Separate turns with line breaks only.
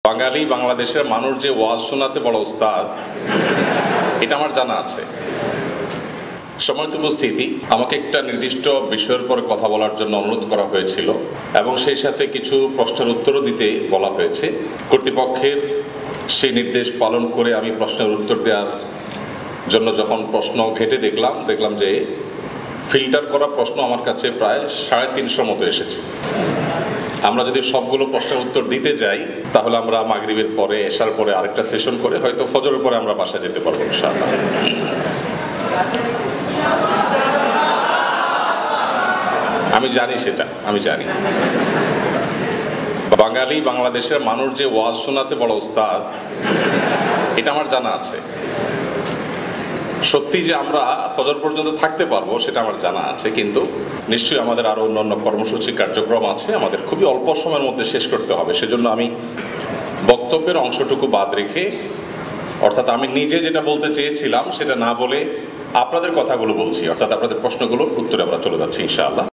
বাঙালি বাংলাদেশের মানুষ যে ওয়াজ শোনাতে বড় উস্তাদ, এটা আমার জানা আছে। সম্মানিত উপস্থিতি, আমাকে একটা নির্দিষ্ট বিষয়ের পরে কথা বলার জন্য অনুরোধ করা হয়েছিল এবং সেই সাথে কিছু প্রশ্নের উত্তরও দিতে বলা হয়েছে। কর্তৃপক্ষের সেই নির্দেশ পালন করে আমি প্রশ্নের উত্তর দেওয়ার জন্য যখন প্রশ্ন ঘেটে দেখলাম যে ফিল্টার করা প্রশ্ন আমার কাছে প্রায় 350 মতো এসেছে। আমরা যদি সবগুলো প্রশ্নের উত্তর দিতে যাই তাহলে আমরা মাগরিবের পরে, এশার পরে আরেকটা সেশন করে হয়তো ফজরের পরে আমরা বাসায় যেতে পারবো ইনশাআল্লাহ। আমি জানি, সেটা আমি জানি। বাঙালি বাংলাদেশের মানুষ যে ওয়াজ শোনাতে বড় উস্তাদ, এটা আমার জানা আছে। সত্যি যে আমরা ফজর পর্যন্ত থাকতে পারবো সেটা আমার জানা আছে, কিন্তু নিশ্চয়ই আমাদের আরো অন্যান্য কর্মসূচি কার্যক্রম আছে, আমাদের খুবই অল্প সময়ের মধ্যে শেষ করতে হবে। সেজন্য আমি বক্তব্যের অংশটুকু বাদ রেখে, অর্থাৎ আমি নিজে যেটা বলতে চেয়েছিলাম সেটা না বলে আপনাদের কথাগুলো বলছি, অর্থাৎ আপনাদের প্রশ্নগুলোর উত্তরে আমরা চলে যাচ্ছি ইনশাআল্লাহ।